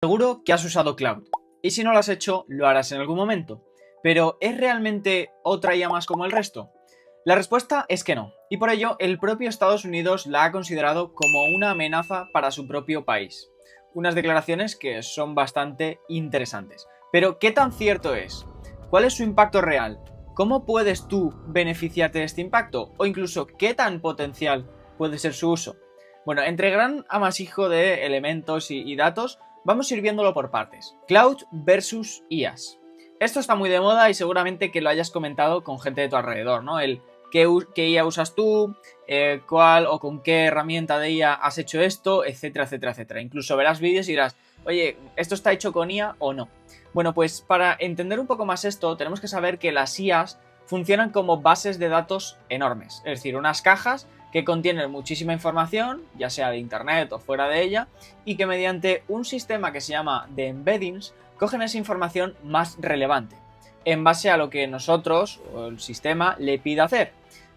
Seguro que has usado Cloud, y si no lo has hecho, lo harás en algún momento. Pero ¿es realmente otra IA más como el resto? La respuesta es que no, y por ello el propio Estados Unidos la ha considerado como una amenaza para su propio país. Unas declaraciones que son bastante interesantes. Pero ¿qué tan cierto es? ¿Cuál es su impacto real? ¿Cómo puedes tú beneficiarte de este impacto? O incluso, ¿qué tan potencial puede ser su uso? Bueno, entre gran amasijo de elementos y datos, vamos a ir viéndolo por partes. Cloud versus IaaS. Esto está muy de moda y seguramente que lo hayas comentado con gente de tu alrededor, ¿no? El qué IA usas tú, cuál o con qué herramienta de IA has hecho esto, etcétera, etcétera, etcétera. Incluso verás vídeos y dirás, oye, ¿esto está hecho con IA o no? Bueno, pues para entender un poco más esto, tenemos que saber que las IAS funcionan como bases de datos enormes, es decir, unas cajas que contienen muchísima información, ya sea de internet o fuera de ella, y que mediante un sistema que se llama de embeddings, cogen esa información más relevante, en base a lo que nosotros o el sistema le pida hacer.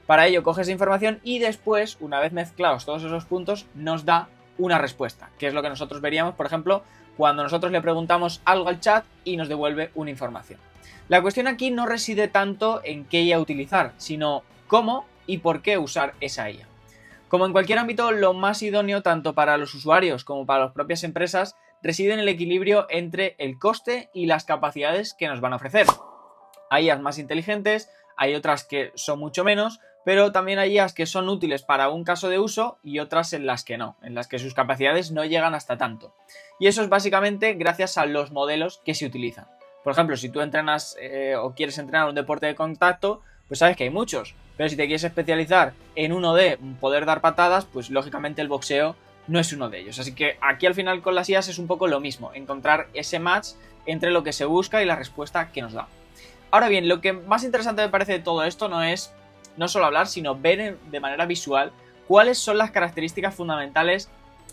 Para ello coge esa información y después, una vez mezclados todos esos puntos, nos da una respuesta, que es lo que nosotros veríamos, por ejemplo, cuando nosotros le preguntamos algo al chat y nos devuelve una información. La cuestión aquí no reside tanto en qué IA utilizar, sino cómo y por qué usar esa IA. Como en cualquier ámbito, lo más idóneo tanto para los usuarios como para las propias empresas reside en el equilibrio entre el coste y las capacidades que nos van a ofrecer. Hay IAs más inteligentes, hay otras que son mucho menos, pero también hay IAs que son útiles para un caso de uso y otras en las que no, en las que sus capacidades no llegan hasta tanto. Y eso es básicamente gracias a los modelos que se utilizan. Por ejemplo, si tú entrenas o quieres entrenar un deporte de contacto, pues sabes que hay muchos, pero si te quieres especializar en uno de poder dar patadas, pues lógicamente el boxeo no es uno de ellos. Así que aquí al final con las IAs es un poco lo mismo, encontrar ese match entre lo que se busca y la respuesta que nos da. Ahora bien, lo que más interesante me parece de todo esto no es no solo hablar, sino ver de manera visual cuáles son las características fundamentales,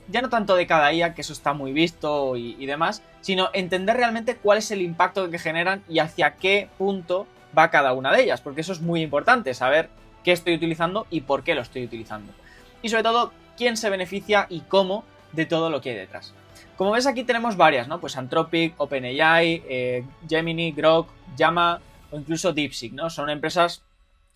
ya no tanto de cada IA, que eso está muy visto y demás, sino entender realmente cuál es el impacto que generan y hacia qué punto va cada una de ellas, porque eso es muy importante, saber qué estoy utilizando y por qué lo estoy utilizando. Y sobre todo, quién se beneficia y cómo de todo lo que hay detrás. Como ves, aquí tenemos varias, ¿no? Pues Anthropic, OpenAI, Gemini, Grok, Llama o incluso DeepSeek, ¿no? Son empresas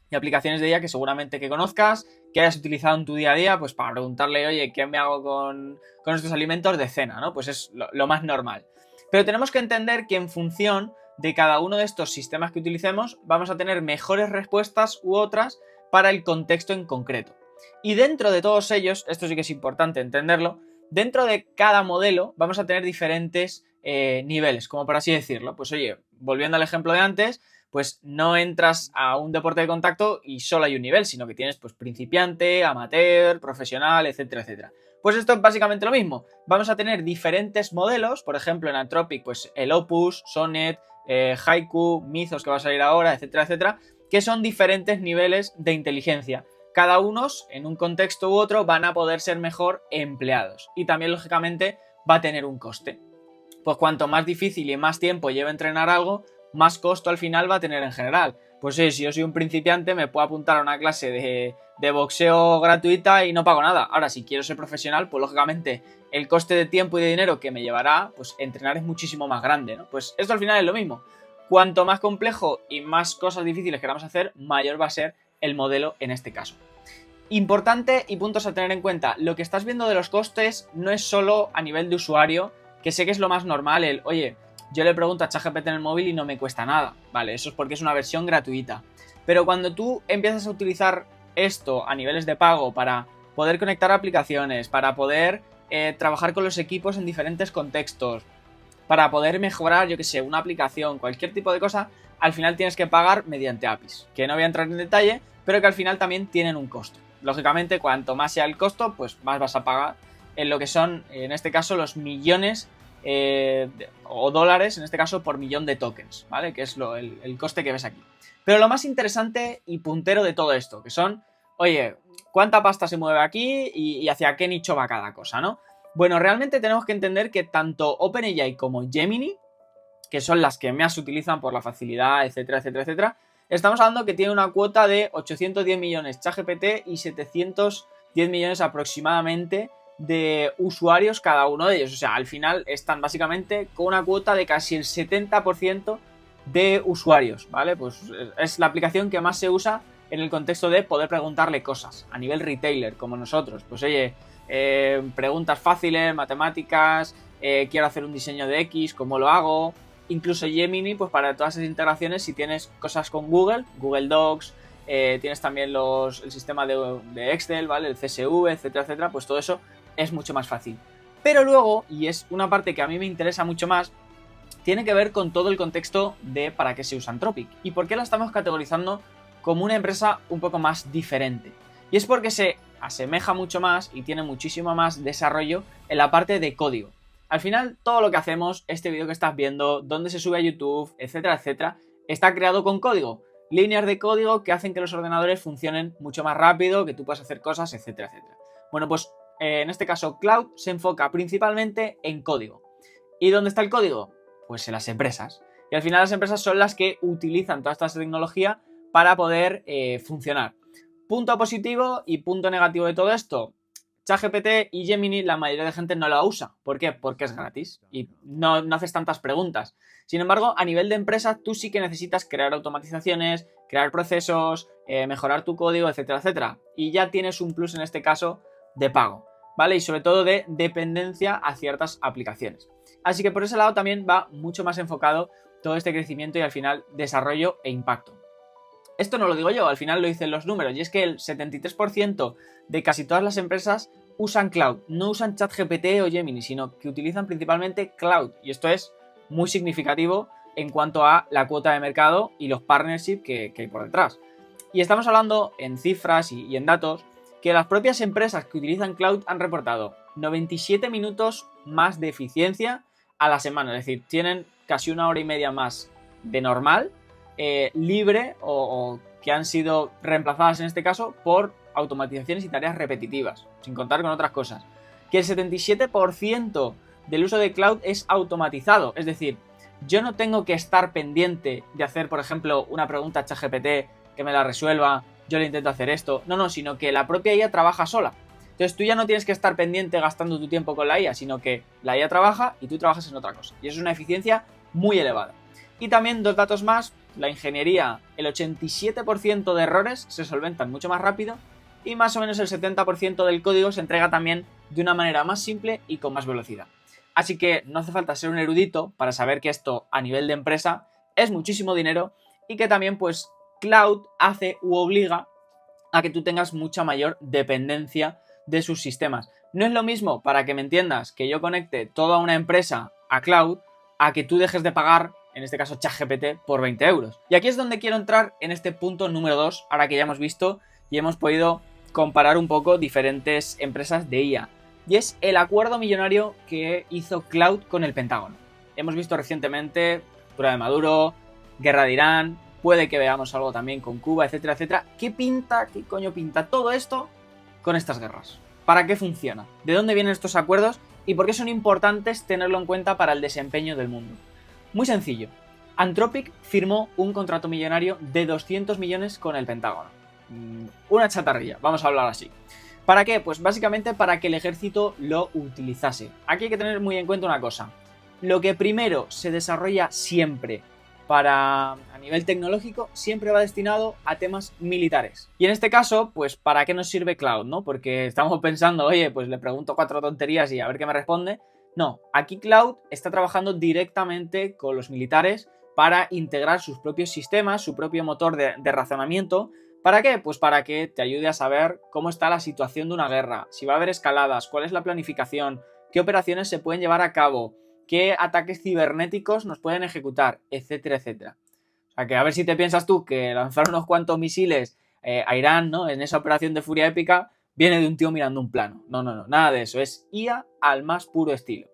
y aplicaciones de IA que seguramente que conozcas, que hayas utilizado en tu día a día, pues para preguntarle, oye, ¿qué me hago con estos alimentos de cena, ¿no? Pues es lo más normal. Pero tenemos que entender que en función de cada uno de estos sistemas que utilicemos, vamos a tener mejores respuestas u otras para el contexto en concreto. Y dentro de todos ellos, esto sí que es importante entenderlo, dentro de cada modelo vamos a tener diferentes niveles, como por así decirlo. Pues oye, volviendo al ejemplo de antes, pues no entras a un deporte de contacto y solo hay un nivel, sino que tienes pues principiante, amateur, profesional, etcétera, etcétera. Pues esto es básicamente lo mismo. Vamos a tener diferentes modelos, por ejemplo en Anthropic, pues el Opus, Sonnet, Haiku, Mythos que va a salir ahora, etcétera, etcétera, que son diferentes niveles de inteligencia. Cada uno, en un contexto u otro, van a poder ser mejor empleados. Y también, lógicamente, va a tener un coste. Pues cuanto más difícil y más tiempo lleve entrenar algo, más costo al final va a tener en general. Pues si yo soy un principiante me puedo apuntar a una clase de boxeo gratuita y no pago nada. Ahora, si quiero ser profesional, pues lógicamente el coste de tiempo y de dinero que me llevará, pues entrenar es muchísimo más grande, ¿no? Pues esto al final es lo mismo. Cuanto más complejo y más cosas difíciles queramos hacer, mayor va a ser el modelo en este caso. Importante y puntos a tener en cuenta, lo que estás viendo de los costes no es solo a nivel de usuario, que sé que es lo más normal, oye, yo le pregunto a ChatGPT en el móvil y no me cuesta nada, ¿vale? Eso es porque es una versión gratuita. Pero cuando tú empiezas a utilizar esto a niveles de pago para poder conectar aplicaciones, para poder trabajar con los equipos en diferentes contextos, para poder mejorar, yo que sé, una aplicación, cualquier tipo de cosa, al final tienes que pagar mediante APIs, que no voy a entrar en detalle, pero que al final también tienen un costo. Lógicamente, cuanto más sea el costo, pues más vas a pagar en lo que son, en este caso, los millones o dólares, en este caso, por millón de tokens, ¿vale? Que es el coste que ves aquí. Pero lo más interesante y puntero de todo esto, que son, oye, ¿cuánta pasta se mueve aquí y hacia qué nicho va cada cosa, ¿no? Bueno, realmente tenemos que entender que tanto OpenAI como Gemini, que son las que más se utilizan por la facilidad, etcétera, etcétera, etcétera, estamos hablando que tiene una cuota de 810 millones ChatGPT y 710 millones aproximadamente de usuarios cada uno de ellos. O sea, al final están básicamente con una cuota de casi el 70% de usuarios, ¿vale? Pues es la aplicación que más se usa en el contexto de poder preguntarle cosas a nivel retailer, como nosotros. Pues oye, preguntas fáciles, matemáticas, quiero hacer un diseño de X, ¿cómo lo hago? Incluso Gemini, pues para todas esas integraciones, si tienes cosas con Google, Google Docs, tienes también el sistema de Excel, ¿vale? El CSV, etcétera, etcétera, pues todo eso es mucho más fácil. Pero luego, y es una parte que a mí me interesa mucho más, tiene que ver con todo el contexto de para qué se usa Anthropic y por qué la estamos categorizando como una empresa un poco más diferente. Y es porque se asemeja mucho más y tiene muchísimo más desarrollo en la parte de código. Al final, todo lo que hacemos, este vídeo que estás viendo, dónde se sube a YouTube, etcétera, etcétera, está creado con código. Líneas de código que hacen que los ordenadores funcionen mucho más rápido, que tú puedas hacer cosas, etcétera, etcétera. Bueno, pues en este caso, Cloud se enfoca principalmente en código. ¿Y dónde está el código? Pues en las empresas. Y al final las empresas son las que utilizan toda esta tecnología para poder funcionar. Punto positivo y punto negativo de todo esto. ChatGPT y Gemini la mayoría de gente no la usa. ¿Por qué? Porque es gratis y no haces tantas preguntas. Sin embargo, a nivel de empresa tú sí que necesitas crear automatizaciones, crear procesos, mejorar tu código, etcétera, etcétera. Y ya tienes un plus en este caso de pago, ¿vale? Y sobre todo de dependencia a ciertas aplicaciones. Así que por ese lado también va mucho más enfocado todo este crecimiento y al final desarrollo e impacto. Esto no lo digo yo, al final lo dicen los números, y es que el 73% de casi todas las empresas usan cloud, no usan ChatGPT o Gemini, sino que utilizan principalmente cloud, y esto es muy significativo en cuanto a la cuota de mercado y los partnerships que hay por detrás. Y estamos hablando en cifras y en datos que las propias empresas que utilizan cloud han reportado 97 minutos más de eficiencia a la semana, es decir, tienen casi una hora y media más de normal libre o que han sido reemplazadas en este caso por automatizaciones y tareas repetitivas, sin contar con otras cosas. Que el 77% del uso de cloud es automatizado, es decir, yo no tengo que estar pendiente de hacer, por ejemplo, una pregunta a ChatGPT que me la resuelva, yo le intento hacer esto, no, sino que la propia IA trabaja sola. Entonces tú ya no tienes que estar pendiente gastando tu tiempo con la IA, sino que la IA trabaja y tú trabajas en otra cosa. Y eso es una eficiencia muy elevada. Y también dos datos más, la ingeniería, el 87% de errores se solventan mucho más rápido y más o menos el 70% del código se entrega también de una manera más simple y con más velocidad. Así que no hace falta ser un erudito para saber que esto a nivel de empresa es muchísimo dinero y que también pues cloud hace u obliga a que tú tengas mucha mayor dependencia de sus sistemas. No es lo mismo, para que me entiendas, que yo conecte toda una empresa a cloud a que tú dejes de pagar, en este caso ChatGPT, por 20 euros. Y aquí es donde quiero entrar en este punto número 2, ahora que ya hemos visto y hemos podido comparar un poco diferentes empresas de IA. Y es el acuerdo millonario que hizo Cloud con el Pentágono. Hemos visto recientemente prueba de Maduro, guerra de Irán, puede que veamos algo también con Cuba, etcétera, etcétera. ¿Qué coño pinta todo esto con estas guerras? ¿Para qué funciona? ¿De dónde vienen estos acuerdos? ¿Y por qué son importantes tenerlo en cuenta para el desempeño del mundo? Muy sencillo. Anthropic firmó un contrato millonario de 200 millones con el Pentágono. Una chatarrilla, vamos a hablar así. ¿Para qué? Pues básicamente para que el ejército lo utilizase. Aquí hay que tener muy en cuenta una cosa. Lo que primero se desarrolla siempre a nivel tecnológico siempre va destinado a temas militares. Y en este caso, pues ¿para qué nos sirve Cloud? ¿No? Porque estamos pensando, oye, pues le pregunto 4 tonterías y a ver qué me responde. No, aquí Cloud está trabajando directamente con los militares para integrar sus propios sistemas, su propio motor de razonamiento. ¿Para qué? Pues para que te ayude a saber cómo está la situación de una guerra, si va a haber escaladas, cuál es la planificación, qué operaciones se pueden llevar a cabo, qué ataques cibernéticos nos pueden ejecutar, etcétera, etcétera. O sea que a ver si te piensas tú que lanzar unos cuantos misiles a Irán, ¿no? En esa operación de furia épica viene de un tío mirando un plano. No, nada de eso. Es IA al más puro estilo.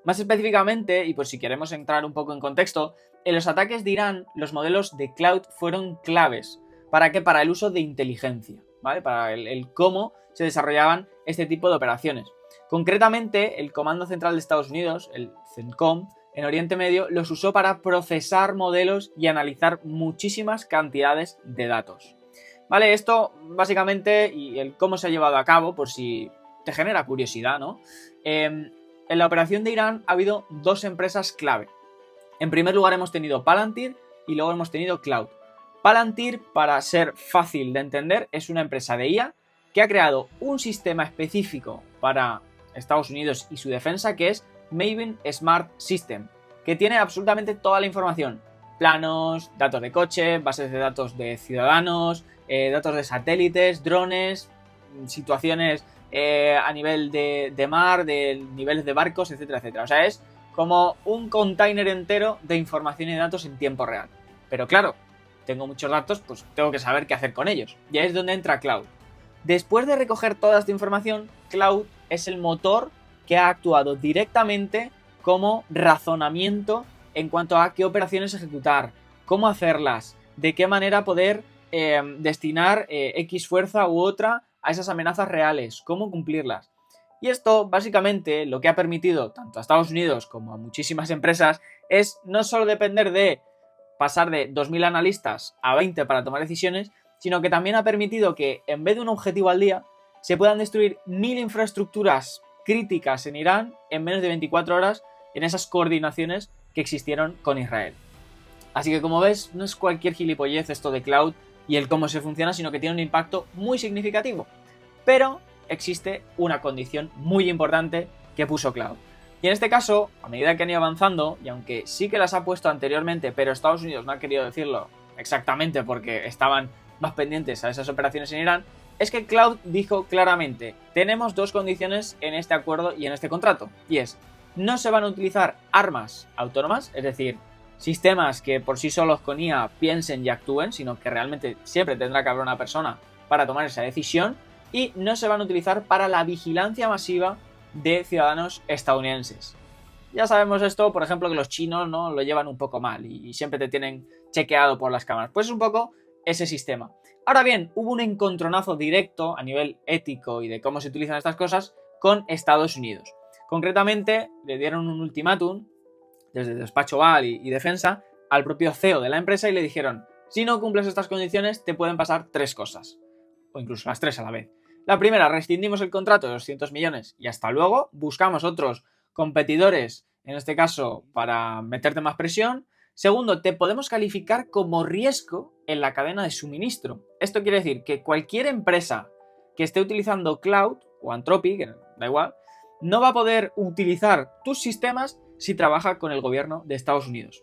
Más específicamente, y por si queremos entrar un poco en contexto, en los ataques de Irán, los modelos de Cloud fueron claves. ¿Para qué? Para el uso de inteligencia, ¿vale? Para el cómo se desarrollaban este tipo de operaciones. Concretamente, el Comando Central de Estados Unidos, el CENTCOM, en Oriente Medio, los usó para procesar modelos y analizar muchísimas cantidades de datos. ¿Vale? Esto básicamente, y el cómo se ha llevado a cabo, por si te genera curiosidad, ¿no? En la operación de Irán ha habido dos empresas clave. En primer lugar hemos tenido Palantir y luego hemos tenido Cloud. Palantir, para ser fácil de entender, es una empresa de IA que ha creado un sistema específico para Estados Unidos y su defensa, que es Maven Smart System, que tiene absolutamente toda la información: planos, datos de coche, bases de datos de ciudadanos, datos de satélites, drones, situaciones a nivel de mar, de niveles de barcos, etcétera, etcétera. O sea, es como un container entero de información y datos en tiempo real. Pero claro, tengo muchos datos, pues tengo que saber qué hacer con ellos. Y ahí es donde entra Cloud. Después de recoger toda esta información, Cloud es el motor que ha actuado directamente como razonamiento en cuanto a qué operaciones ejecutar, cómo hacerlas, de qué manera poder destinar X fuerza u otra a esas amenazas reales, cómo cumplirlas. Y esto básicamente lo que ha permitido tanto a Estados Unidos como a muchísimas empresas es no solo depender de pasar de 2.000 analistas a 20 para tomar decisiones, sino que también ha permitido que en vez de un objetivo al día se puedan destruir 1.000 infraestructuras críticas en Irán en menos de 24 horas en esas coordinaciones que existieron con Israel. Así que, como ves, no es cualquier gilipollez esto de Cloud y el cómo se funciona, sino que tiene un impacto muy significativo. Pero existe una condición muy importante que puso Cloud. Y en este caso, a medida que han ido avanzando, y aunque sí que las ha puesto anteriormente, pero Estados Unidos no ha querido decirlo exactamente porque estaban más pendientes a esas operaciones en Irán, es que Cloud dijo claramente: tenemos dos condiciones en este acuerdo y en este contrato, y es: no se van a utilizar armas autónomas, es decir, sistemas que por sí solos con IA piensen y actúen, sino que realmente siempre tendrá que haber una persona para tomar esa decisión, y no se van a utilizar para la vigilancia masiva de ciudadanos estadounidenses. Ya sabemos esto, por ejemplo, que los chinos no lo llevan un poco mal y siempre te tienen chequeado por las cámaras. Pues es un poco ese sistema. Ahora bien, hubo un encontronazo directo a nivel ético y de cómo se utilizan estas cosas con Estados Unidos. Concretamente, le dieron un ultimátum desde el despacho Oval y Defensa al propio CEO de la empresa y le dijeron: si no cumples estas condiciones te pueden pasar tres cosas, o incluso las tres a la vez. La primera, rescindimos el contrato de 200 millones y hasta luego, buscamos otros competidores, en este caso para meterte más presión. Segundo, te podemos calificar como riesgo en la cadena de suministro. Esto quiere decir que cualquier empresa que esté utilizando Cloud o Anthropic, que da igual, no va a poder utilizar tus sistemas si trabaja con el gobierno de Estados Unidos.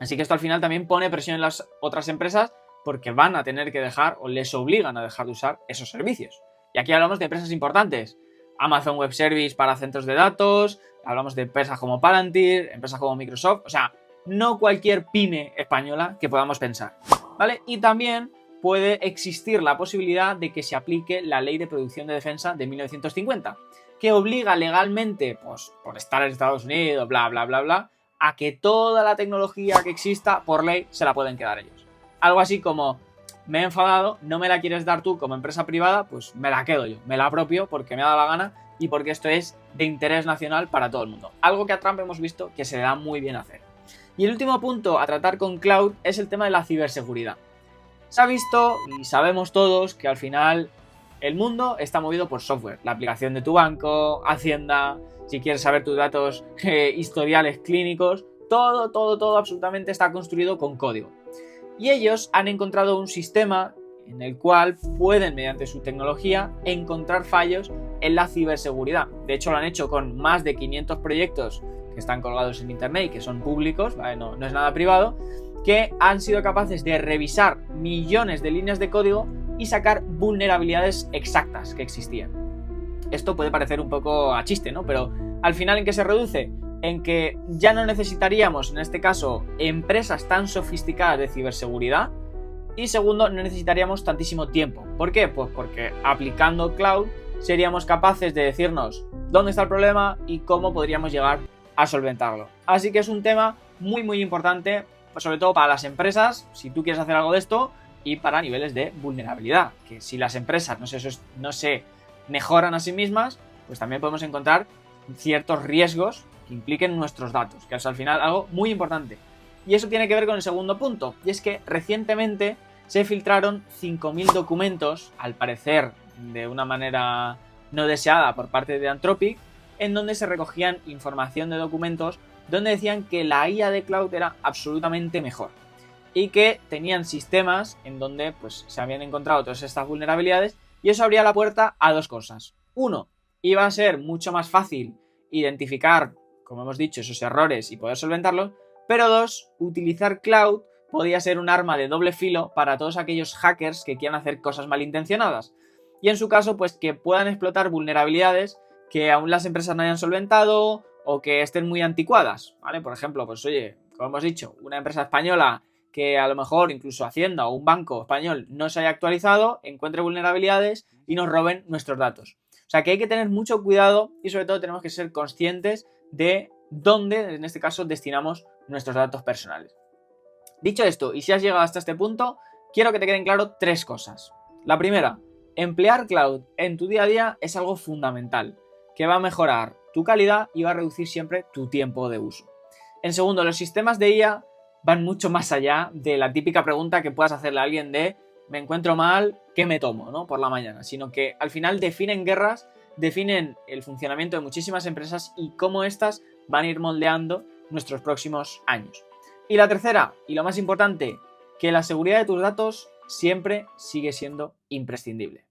Así que esto al final también pone presión en las otras empresas porque van a tener que dejar o les obligan a dejar de usar esos servicios. Y aquí hablamos de empresas importantes: Amazon Web Service para centros de datos, hablamos de empresas como Palantir, empresas como Microsoft, o sea, no cualquier pyme española que podamos pensar, ¿vale? Y también puede existir la posibilidad de que se aplique la Ley de Producción de Defensa de 1950, que obliga legalmente, pues por estar en Estados Unidos, bla, bla, bla, bla, a que toda la tecnología que exista, por ley, se la pueden quedar ellos. Algo así como: me he enfadado, no me la quieres dar tú como empresa privada, pues me la quedo yo, me la apropio porque me ha dado la gana y porque esto es de interés nacional para todo el mundo. Algo que a Trump hemos visto que se le da muy bien hacer. Y el último punto a tratar con Cloud es el tema de la ciberseguridad. Se ha visto y sabemos todos que al final el mundo está movido por software. La aplicación de tu banco, Hacienda, si quieres saber tus datos, historiales clínicos, todo absolutamente está construido con código. Y ellos han encontrado un sistema en el cual pueden, mediante su tecnología, encontrar fallos en la ciberseguridad. De hecho, lo han hecho con más de 500 proyectos que están colgados en internet y que son públicos, ¿vale? No es nada privado, que han sido capaces de revisar millones de líneas de código y sacar vulnerabilidades exactas que existían. Esto puede parecer un poco a chiste, ¿no? Pero al final, ¿en qué se reduce? En que ya no necesitaríamos, en este caso, empresas tan sofisticadas de ciberseguridad. Y segundo, no necesitaríamos tantísimo tiempo. ¿Por qué? Pues porque aplicando Cloud seríamos capaces de decirnos dónde está el problema y cómo podríamos llegar a solventarlo. Así que es un tema muy importante, pues sobre todo para las empresas, si tú quieres hacer algo de esto, y para niveles de vulnerabilidad. Que si las empresas no se mejoran a sí mismas, pues también podemos encontrar ciertos riesgos que impliquen nuestros datos, que es al final algo muy importante. Y eso tiene que ver con el segundo punto, y es que recientemente se filtraron 5.000 documentos, al parecer de una manera no deseada por parte de Anthropic, en donde se recogían información de documentos donde decían que la IA de cloud era absolutamente mejor y que tenían sistemas en donde pues, se habían encontrado todas estas vulnerabilidades, y eso abría la puerta a dos cosas. Uno, iba a ser mucho más fácil identificar, como hemos dicho, esos errores y poder solventarlos, pero dos, utilizar cloud podía ser un arma de doble filo para todos aquellos hackers que quieran hacer cosas malintencionadas. Y en su caso, pues que puedan explotar vulnerabilidades que aún las empresas no hayan solventado o que estén muy anticuadas, ¿vale? Por ejemplo, pues oye, como hemos dicho, una empresa española que a lo mejor incluso Hacienda o un banco español no se haya actualizado, encuentre vulnerabilidades y nos roben nuestros datos. O sea que hay que tener mucho cuidado y sobre todo tenemos que ser conscientes de dónde, en este caso, destinamos nuestros datos personales. Dicho esto, y si has llegado hasta este punto, quiero que te queden claro tres cosas. La primera, emplear cloud en tu día a día es algo fundamental, que va a mejorar tu calidad y va a reducir siempre tu tiempo de uso. En segundo, los sistemas de IA van mucho más allá de la típica pregunta que puedas hacerle a alguien de me encuentro mal, ¿qué me tomo, ¿no? Por la mañana, sino que al final definen guerras, definen el funcionamiento de muchísimas empresas y cómo éstas van a ir moldeando nuestros próximos años. Y la tercera, y lo más importante, que la seguridad de tus datos siempre sigue siendo imprescindible.